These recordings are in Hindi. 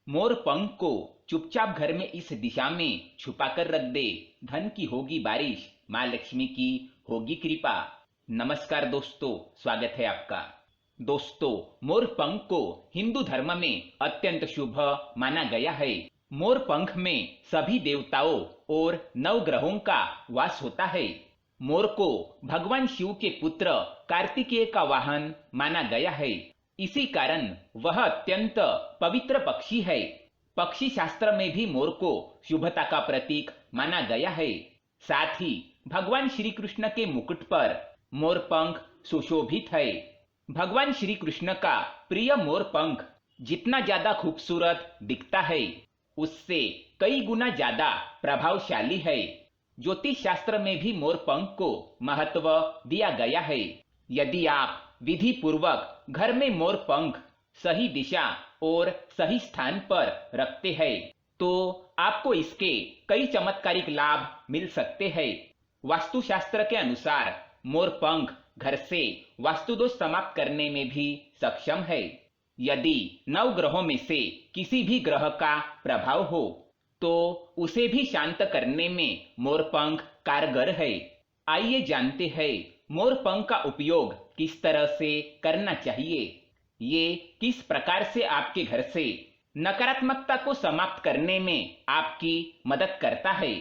मोर पंख को चुपचाप घर में इस दिशा में छुपा कर रख दे। धन की होगी बारिश, माँ लक्ष्मी की होगी कृपा। नमस्कार दोस्तों, स्वागत है आपका। दोस्तों, मोर पंख को हिंदू धर्म में अत्यंत शुभ माना गया है। मोर पंख में सभी देवताओं और नवग्रहों का वास होता है। मोर को भगवान शिव के पुत्र कार्तिकेय का वाहन माना गया है। इसी कारण वह अत्यंत पवित्र पक्षी है। पक्षी शास्त्र में भी मोर को शुभता का प्रतीक माना गया है। साथ ही भगवान श्री कृष्ण के मुकुट पर मोर पंख सुशोभित है। भगवान श्री कृष्ण का प्रिय मोर पंख जितना ज्यादा खूबसूरत दिखता है, उससे कई गुना ज्यादा प्रभावशाली है। ज्योतिष शास्त्र में भी मोर पंख को महत्व दिया गया है। यदि आप विधि पूर्वक घर में मोर पंख सही दिशा और सही स्थान पर रखते हैं, तो आपको इसके कई चमत्कारिक लाभ मिल सकते हैं। वास्तुशास्त्र के अनुसार मोर पंख घर से वास्तु दोष समाप्त करने में भी सक्षम है। यदि 9 ग्रहों में से किसी भी ग्रह का प्रभाव हो, तो उसे भी शांत करने में मोर पंख कारगर है। आइए जानते हैं मोर पंख का उपयोग किस तरह से करना चाहिए। ये किस प्रकार से आपके घर से नकारात्मकता को समाप्त करने में आपकी मदद करता है।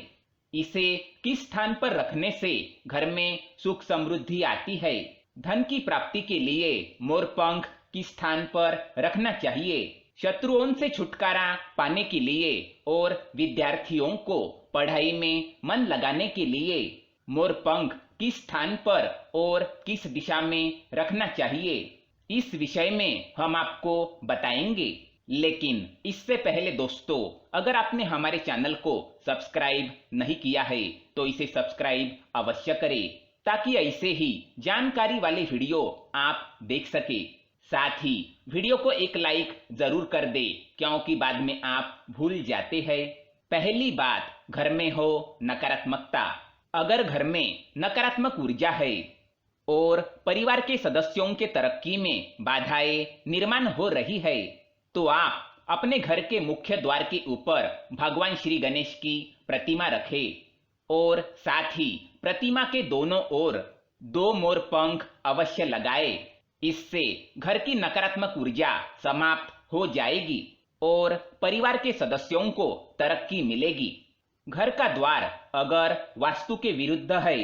इसे किस स्थान पर रखने से घर में सुख समृद्धि आती है। धन की प्राप्ति के लिए मोर पंख किस स्थान पर रखना चाहिए। शत्रुओं से छुटकारा पाने के लिए और विद्यार्थियों को पढ़ाई में मन लगाने के लिए मोर पंख किस स्थान पर और किस दिशा में रखना चाहिए, इस विषय में हम आपको बताएंगे। लेकिन इससे पहले दोस्तों, अगर आपने हमारे चैनल को सब्सक्राइब नहीं किया है तो इसे सब्सक्राइब अवश्य करें, ताकि ऐसे ही जानकारी वाले वीडियो आप देख सके। साथ ही वीडियो को एक लाइक जरूर कर दे, क्योंकि बाद में आप भूल जाते हैं। पहली बात, घर में हो नकारात्मकता। अगर घर में नकारात्मक ऊर्जा है और परिवार के सदस्यों के तरक्की में बाधाएं निर्माण हो रही है, तो आप अपने घर के मुख्य द्वार के ऊपर भगवान श्री गणेश की प्रतिमा रखें और साथ ही प्रतिमा के दोनों ओर 2 मोर पंख अवश्य लगाए। इससे घर की नकारात्मक ऊर्जा समाप्त हो जाएगी और परिवार के सदस्यों को तरक्की मिलेगी। घर का द्वार अगर वास्तु के विरुद्ध है,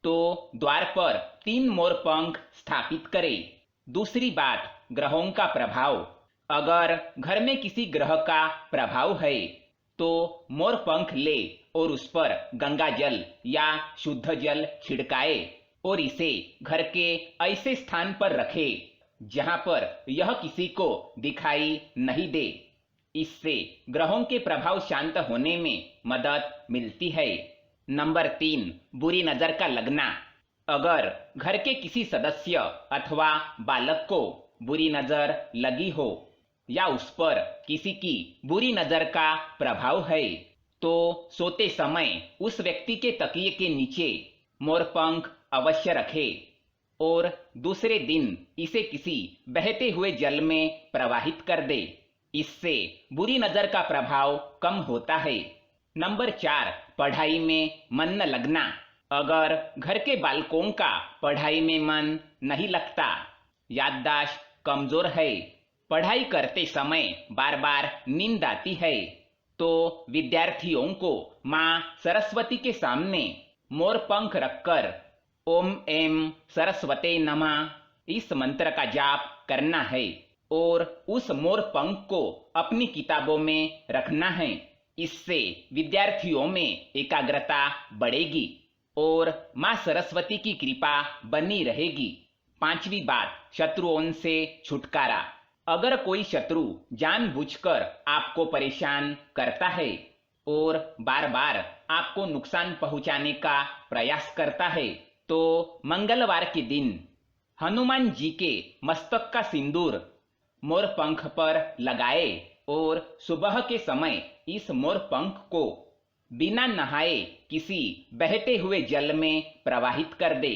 तो द्वार पर 3 मोर पंख स्थापित करें। दूसरी बात, ग्रहों का प्रभाव। अगर घर में किसी ग्रह का प्रभाव है, तो मोर पंख ले और उस पर गंगा जल या शुद्ध जल छिड़काए और इसे घर के ऐसे स्थान पर रखे जहां पर यह किसी को दिखाई नहीं दे। इससे ग्रहों के प्रभाव शांत होने में मदद मिलती है। नंबर 3, बुरी नजर का लगना। अगर घर के किसी सदस्य अथवा बालक को बुरी नजर लगी हो या उस पर किसी की बुरी नजर का प्रभाव है, तो सोते समय उस व्यक्ति के तकिए के नीचे मोर पंख अवश्य रखें और दूसरे दिन इसे किसी बहते हुए जल में प्रवाहित कर दे। इससे बुरी नजर का प्रभाव कम होता है। नंबर 4, पढ़ाई में मन न लगना। अगर घर के बालकों का पढ़ाई में मन नहीं लगता, याददाश्त कमजोर है, पढ़ाई करते समय बार बार नींद आती है, तो विद्यार्थियों को माँ सरस्वती के सामने मोर पंख रखकर ओम ऐं सरस्वते नमः इस मंत्र का जाप करना है और उस मोर पंख को अपनी किताबों में रखना है। इससे विद्यार्थियों में एकाग्रता बढ़ेगी और माँ सरस्वती की कृपा बनी रहेगी। 5वीं बात, शत्रुओं से छुटकारा। अगर कोई शत्रु जानबूझकर आपको परेशान करता है और बार बार आपको नुकसान पहुंचाने का प्रयास करता है, तो मंगलवार के दिन हनुमान जी के मस्तक का सिंदूर मोर पंख पर लगाए और सुबह के समय इस मोर पंख को बिना नहाए किसी बहते हुए जल में प्रवाहित कर दे।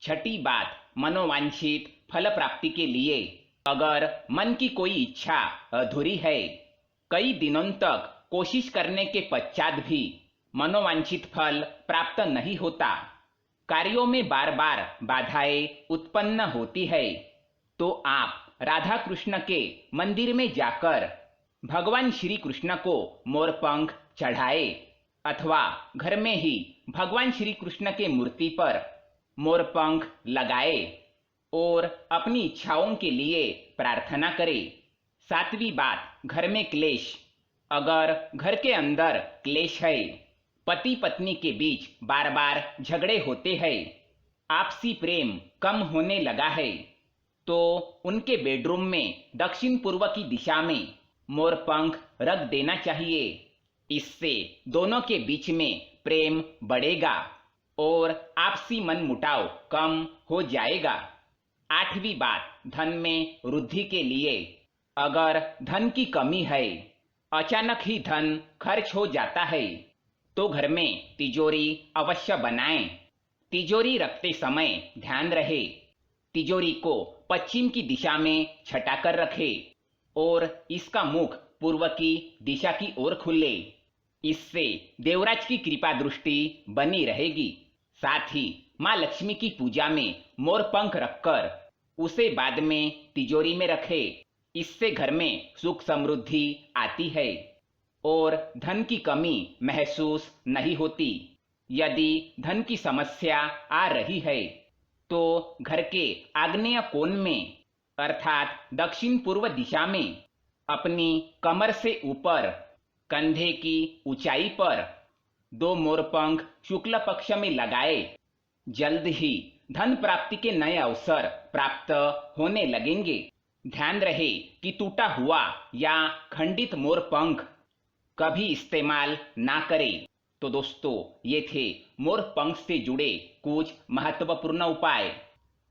6ठी बात, मनोवांछित फल प्राप्ति के लिए अगर मन की कोई इच्छा अधूरी है कई दिनों तक कोशिश करने के पश्चात भी मनोवांछित फल प्राप्त नहीं होता, कार्यों में बार बार बाधाएं उत्पन्न होती है, तो आप राधा कृष्ण के मंदिर में जाकर भगवान श्री कृष्ण को मोरपंख चढ़ाए अथवा घर में ही भगवान श्री कृष्ण के मूर्ति पर मोरपंख लगाए और अपनी इच्छाओं के लिए प्रार्थना करें। सातवीं बात, घर में क्लेश। अगर घर के अंदर क्लेश है, पति पत्नी के बीच बार बार झगड़े होते हैं, आपसी प्रेम कम होने लगा है, तो उनके बेडरूम में दक्षिण पूर्व की दिशा में मोरपंख रख देना चाहिए। इससे दोनों के बीच में प्रेम बढ़ेगा और आपसी मनमुटाव कम हो जाएगा। आठवीं बात, धन में वृद्धि के लिए। अगर धन की कमी है, अचानक ही धन खर्च हो जाता है, तो घर में तिजोरी अवश्य बनाएं। तिजोरी रखते समय ध्यान रहे तिजोरी को पश्चिम की दिशा में छटाकर रखें और इसका मुख पूर्व की दिशा की ओर खुले। इससे देवराज की कृपा दृष्टि बनी रहेगी। साथ ही माँ लक्ष्मी की पूजा में मोरपंख रखकर उसे बाद में तिजोरी में रखें। इससे घर में सुख समृद्धि आती है और धन की कमी महसूस नहीं होती। यदि धन की समस्या आ रही है, तो घर के आग्नेय कोण में अर्थात दक्षिण पूर्व दिशा में अपनी कमर से ऊपर कंधे की ऊंचाई पर 2 मोरपंख शुक्ल पक्ष में लगाए। जल्द ही धन प्राप्ति के नए अवसर प्राप्त होने लगेंगे। ध्यान रहे कि टूटा हुआ या खंडित मोरपंख कभी इस्तेमाल ना करें। तो दोस्तों, ये थे मोरपंख से जुड़े कुछ महत्वपूर्ण उपाय।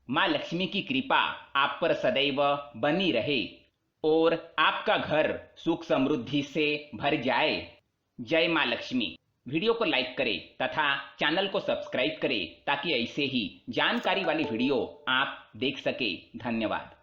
माँ लक्ष्मी की कृपा आप पर सदैव बनी रहे और आपका घर सुख समृद्धि से भर जाए। जय माँ लक्ष्मी। वीडियो को लाइक करें तथा चैनल को सब्सक्राइब करें ताकि ऐसे ही जानकारी वाली वीडियो आप देख सके। धन्यवाद।